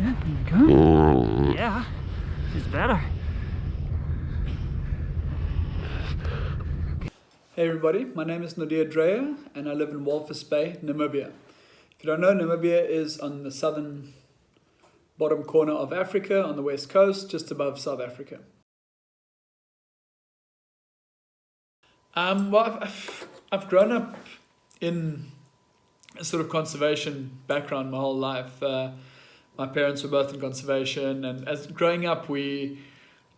Yeah, there you go. Yeah, it's better. Hey everybody, my name is Naude Dreyer and I live in Walvis Bay, Namibia. If you don't know, Namibia is on the southern bottom corner of Africa on the west coast, just above South Africa. Well, I've grown up in a sort of conservation background my whole life. My parents were both in conservation, and as growing up, I'd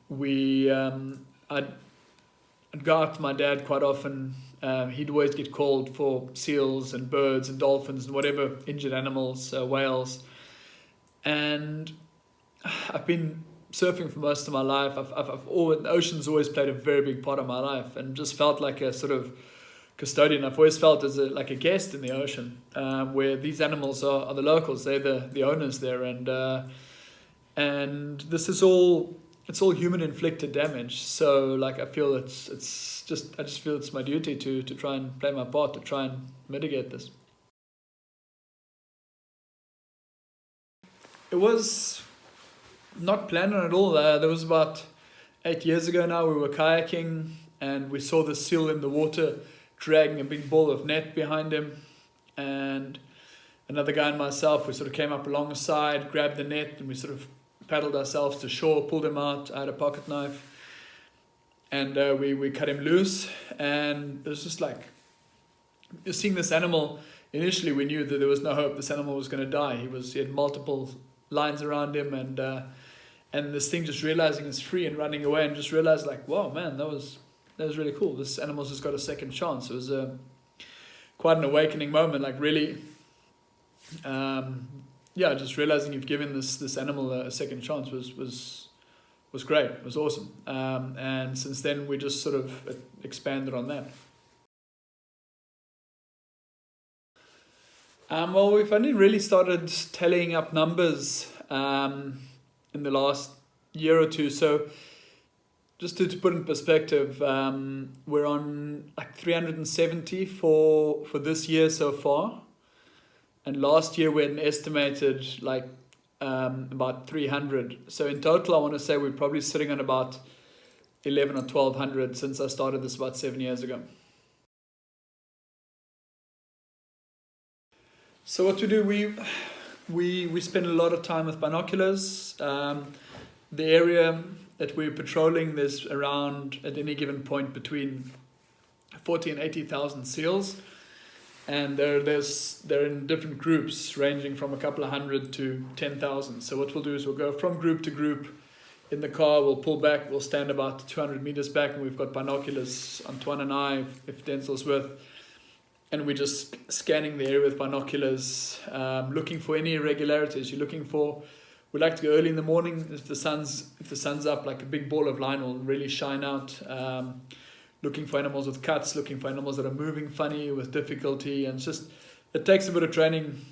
go out to my dad quite often. He'd always get called for seals and birds and dolphins and whatever injured animals, whales. And I've been surfing for most of my life. The ocean's always played a very big part of my life, and just felt like a sort of custodian. I've always felt as like a guest in the ocean, where these animals are the locals. They're the owners there, and this is all. It's all human inflicted damage. So like I feel I just feel it's my duty to try and play my part to try and mitigate this. It was not planned at all. There was about 8 years ago now. We were kayaking and we saw the seal in the water dragging a big ball of net behind him, and another guy and myself, we sort of came up alongside, grabbed the net, and we sort of paddled ourselves to shore, pulled him out. I had a pocket knife, and we cut him loose. And it was just like seeing this animal. Initially, we knew that there was no hope. This animal was going to die. He had multiple lines around him, and this thing just realizing it's free and running away, and just realized like, wow, man, that was really cool. This animal's just got a second chance. It was quite an awakening moment. Like really. Just realizing you've given this animal a second chance was great. It was awesome. And since then, we just sort of expanded on that. Well, we've only really started tallying up numbers in the last year or two. So just to put in perspective, we're on like 370 for this year so far. And last year we had an estimated like about 300. So in total, I want to say we're probably sitting on about 11 or 1200 since I started this about 7 years ago. So what we do, we spend a lot of time with binoculars. The area that we're patrolling, there's around at any given point between 40 and 80,000 seals. And they're in different groups ranging from a couple of hundred to 10,000. So what we'll do is we'll go from group to group in the car. We'll pull back. We'll stand about 200 meters back, and we've got binoculars, Antoine and I, if Denzel's with, and we're just scanning the area with binoculars, looking for any irregularities. We like to go early in the morning if the sun's up, like a big ball of line will really shine out. Looking for animals with cuts, looking for animals that are moving funny with difficulty, and it takes a bit of training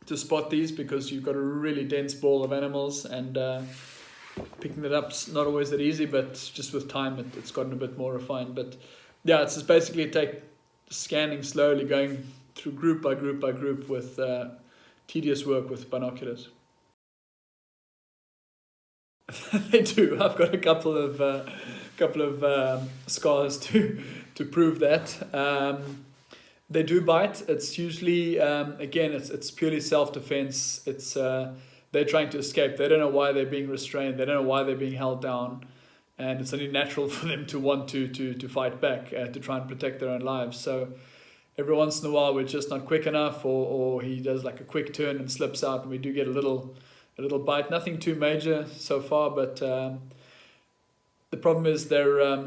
to spot these because you've got a really dense ball of animals, and picking it up's not always that easy, but just with time it's gotten a bit more refined. But yeah, it's just basically scanning slowly, going through group by group by group with tedious work with binoculars. They do. I've got a couple of scars to prove that. They do bite. It's usually again it's purely self-defense. It's they're trying to escape. They don't know why they're being restrained. They don't know why they're being held down, and it's only natural for them to want to fight back, to try and protect their own lives. So every once in a while we're just not quick enough, or he does like a quick turn and slips out, and we do get a little bite. Nothing too major so far, but the problem is they're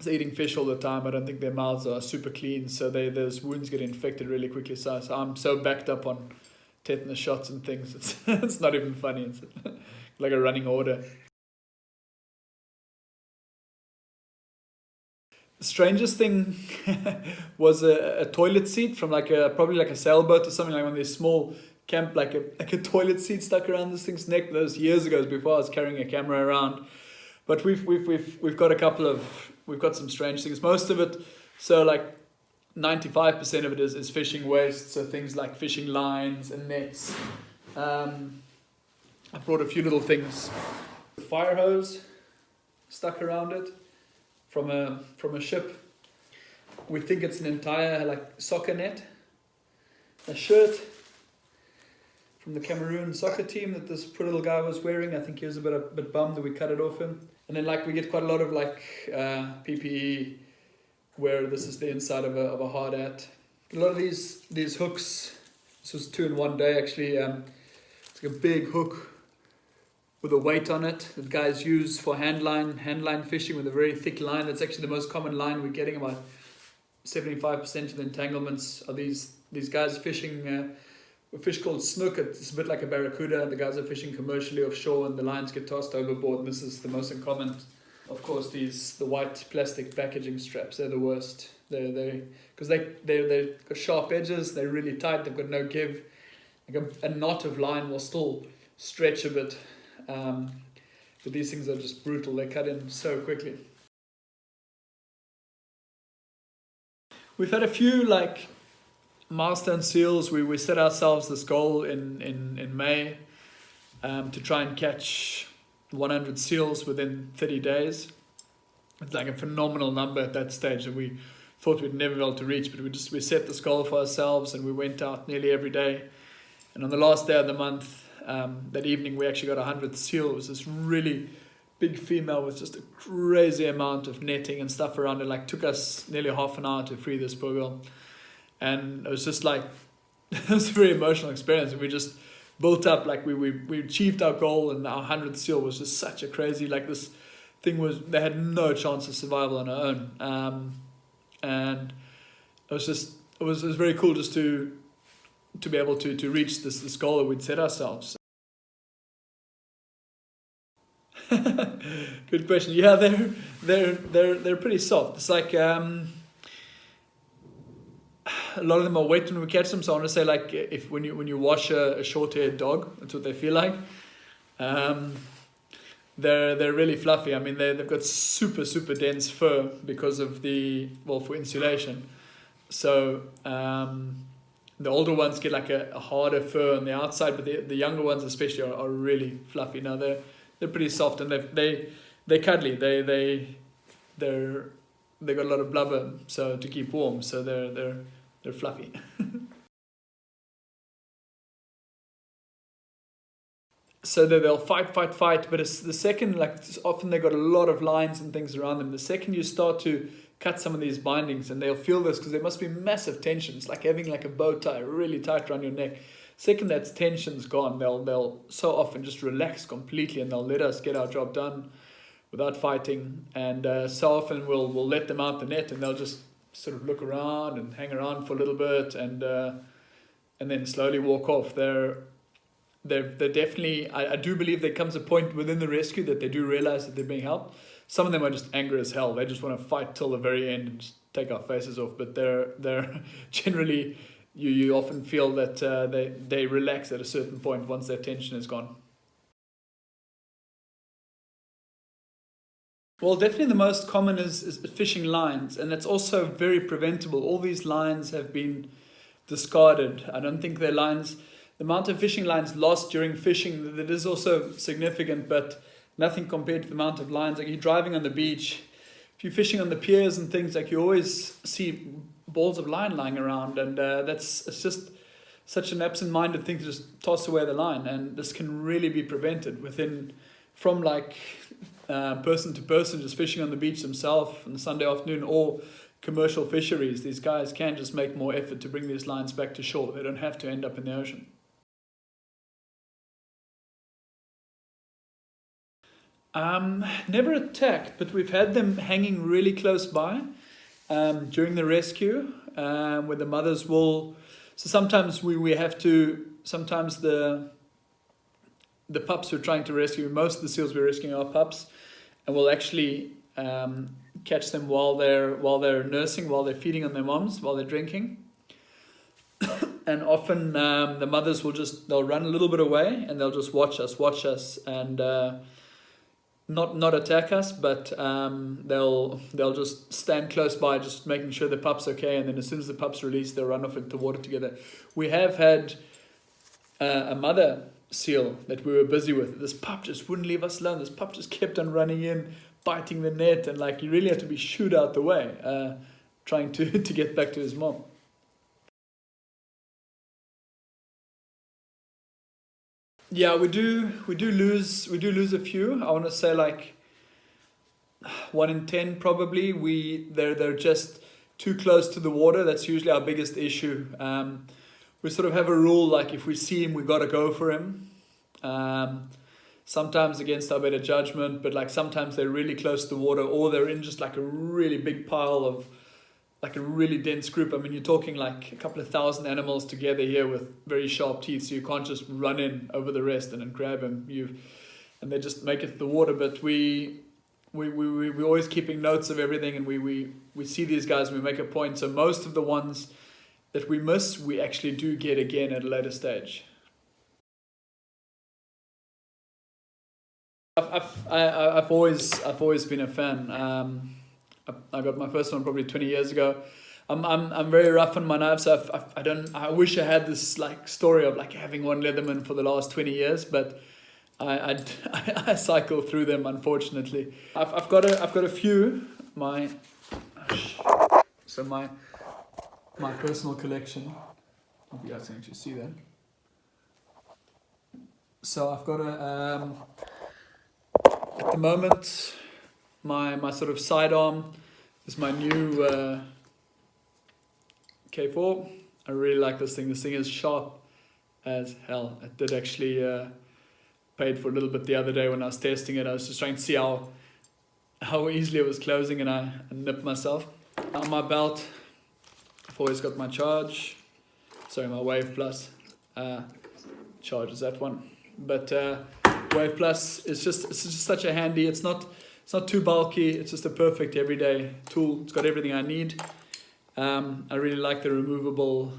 eating fish all the time. I don't think their mouths are super clean, so those wounds get infected really quickly. So I'm so backed up on tetanus shots and things. It's not even funny. It's like a running order. The strangest thing was a toilet seat from probably like a sailboat or something, like one of these small camp, like a toilet seat stuck around this thing's neck. Those years ago, before I was carrying a camera around. But we've got some strange things. Most of it, so like 95% of it is fishing waste. So things like fishing lines and nets. I brought a few little things. A fire hose stuck around it from a ship. We think it's an entire like soccer net. A shirt from the Cameroon soccer team that this poor little guy was wearing. I think he was a bit bummed that we cut it off him. And then like we get quite a lot of like PPE where this is the inside of a hard hat. A lot of these hooks. This was 2 in one day actually. It's like a big hook with a weight on it that guys use for handline fishing with a very thick line. That's actually the most common line we're getting. About 75% of the entanglements are these guys fishing a fish called snook. It's a bit like a barracuda. The guys are fishing commercially offshore and the lines get tossed overboard, and this is the most uncommon. Of course, the white plastic packaging straps, they're the worst. Because they've got sharp edges, they're really tight, they've got no give. Like a knot of line will still stretch a bit. But these things are just brutal, they cut in so quickly. We've had a few like milestone seals. We set ourselves this goal in May to try and catch 100 seals within 30 days. It's like a phenomenal number at that stage that we thought we'd never be able to reach, but we set this goal for ourselves and we went out nearly every day. And on the last day of the month, that evening, we actually got 100 seal. It was this really big female with just a crazy amount of netting and stuff around it. Like took us nearly half an hour to free this poor girl. And it was just like, it was a very emotional experience. And we just built up, like we achieved our goal, and our 100th seal was just such a crazy, like this thing they had no chance of survival on our own. And it was very cool just to be able to reach this goal that we'd set ourselves. Good question. Yeah, they're pretty soft. It's like a lot of them are wet when we catch them. So I want to say like if when you wash a short-haired dog, that's what they feel like. They're really fluffy. I mean they've got super dense fur because of for insulation. So the older ones get like a harder fur on the outside, but the younger ones especially are really fluffy. Now they're pretty soft and they're cuddly. They got a lot of blubber so to keep warm. So they're fluffy. So they'll fight, but it's the second, like often they got a lot of lines and things around them. The second you start to cut some of these bindings, and they'll feel this because there must be massive tension. It's like having like a bow tie really tight around your neck. Second that tension's gone, they'll so often just relax completely and they'll let us get our job done without fighting. And so often we'll let them out the net and they'll just sort of look around and hang around for a little bit and then slowly walk off. They're definitely, I do believe there comes a point within the rescue that they do realize that they're being helped. Some of them are just angry as hell. They just want to fight till the very end and just take our faces off. But they're generally, you often feel that they relax at a certain point once their tension is gone. Well, definitely the most common is fishing lines, and it's also very preventable. All these lines have been discarded. I don't think they're lines. The amount of fishing lines lost during fishing, that is also significant, but nothing compared to the amount of lines. Like you're driving on the beach, if you're fishing on the piers and things, like you always see balls of line lying around, and it's just such an absent-minded thing to just toss away the line, and this can really be prevented from like person to person, just fishing on the beach themselves on a Sunday afternoon, or commercial fisheries. These guys can just make more effort to bring these lines back to shore. They don't have to end up in the ocean. Never attacked, but we've had them hanging really close by during the rescue, where the mothers will. So sometimes we have to. Sometimes the pups we're trying to rescue. Most of the seals we're rescuing are pups, and we'll actually catch them while they're nursing, while they're feeding on their moms, while they're drinking. And often the mothers they'll run a little bit away and they'll just watch us, and not attack us, but they'll just stand close by, just making sure the pup's okay. And then as soon as the pup's released, they'll run off into the water together. We have had a mother seal that we were busy with. This pup just wouldn't leave us alone. This pup just kept on running in, biting the net, and like you really had to be shooed out the way, trying to get back to his mom. Yeah, we do lose a few. I want to say like 1 in 10 probably. They're just too close to the water. That's usually our biggest issue. We sort of have a rule, like if we see him, we got to go for him. Sometimes against our better judgment, but like sometimes they're really close to the water, or they're in just like a really big pile of, like a really dense group. I mean, you're talking like a couple of thousand animals together here with very sharp teeth, so you can't just run in over the rest and then grab them. And they just make it to the water. But we're always keeping notes of everything, and we see these guys and we make a point. So most of the ones that we miss, we actually do get again at a later stage. I've always been a fan. I got my first one probably 20 years ago. I'm very rough on my knives. So I wish I had this like story of like having one Leatherman for the last 20 years, but I cycle through them, unfortunately. I've got a few. My personal collection. I hope you guys can actually see that. So I've got at the moment, my sort of sidearm is my new K4. I really like this thing. This thing is sharp as hell. It did actually paid for a little bit the other day when I was testing it. I was just trying to see how easily it was closing, and I nipped myself. On my belt, I've always got my my Wave Plus. Charge is that one. But Wave Plus is just such a handy. It's not too bulky. It's just a perfect everyday tool. It's got everything I need. I really like the removable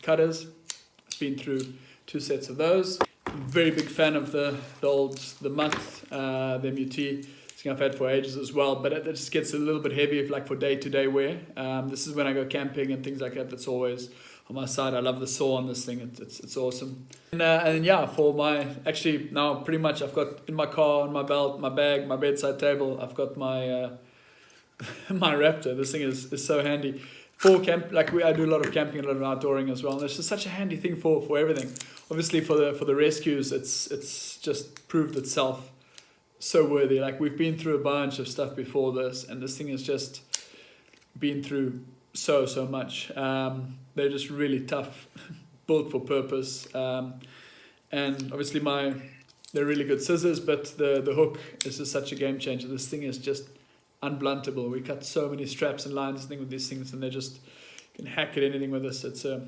cutters. I've been through 2 sets of those. Very big fan of the Mutt, the MUT. It's something I've had for ages as well, but it just gets a little bit heavy like for day-to-day wear. This is when I go camping and things like that. That's always on my side. I love the saw on this thing. It's awesome. And yeah, for actually now pretty much I've got in my car, on my belt, my bag, my bedside table, I've got my my Raptor. This thing is so handy for camp. Like I do a lot of camping, a lot of outdooring as well. And it's just such a handy thing for everything. Obviously for the rescues, it's just proved itself so worthy. Like we've been through a bunch of stuff before this, and this thing has just been through so much. They're just really tough, built for purpose. And obviously they're really good scissors, but the hook is just such a game changer. This thing is just unbluntable. We cut so many straps and lines and things with these things, and they just can hack at anything with this. It's a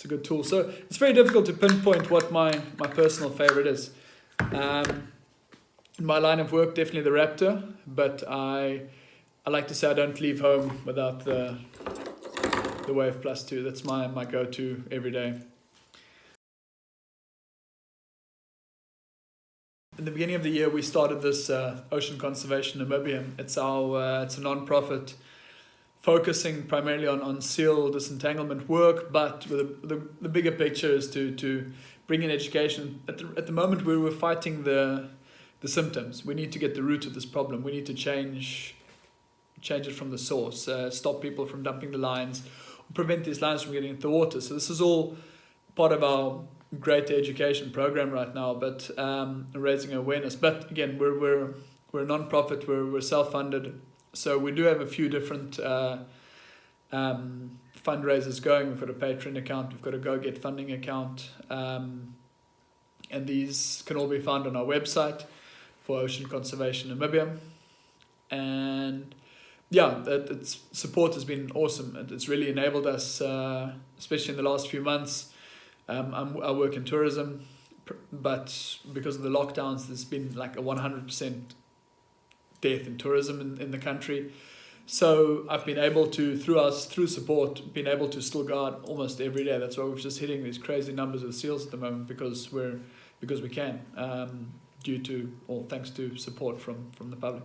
good tool. So it's very difficult to pinpoint what my personal favorite is. In my line of work, definitely the Raptor, but I like to say I don't leave home without the Wave Plus 2. That's my go-to every day. In the beginning of the year, we started this Ocean Conservation Namibia. It's a non-profit focusing primarily on seal disentanglement work, but with the bigger picture is to bring in education. At the moment, we were fighting the symptoms. We need to get the root of this problem. We need to change it from the source, stop people from dumping the lines, prevent these lines from getting into the water. So this is all part of our great education program right now, but raising awareness. But again, we're a non-profit, we're self-funded, so we do have a few different fundraisers going. We've got a Patreon account, we've got a Go Get Funding account, and these can all be found on our website for Ocean Conservation Namibia. And yeah, its support has been awesome, and it's really enabled us, especially in the last few months. I work in tourism, but because of the lockdowns, there's been like a 100% death in tourism in the country. So I've been able to, through support, been able to still go out almost every day. That's why we're just hitting these crazy numbers of seals at the moment, because we can, thanks to support from the public.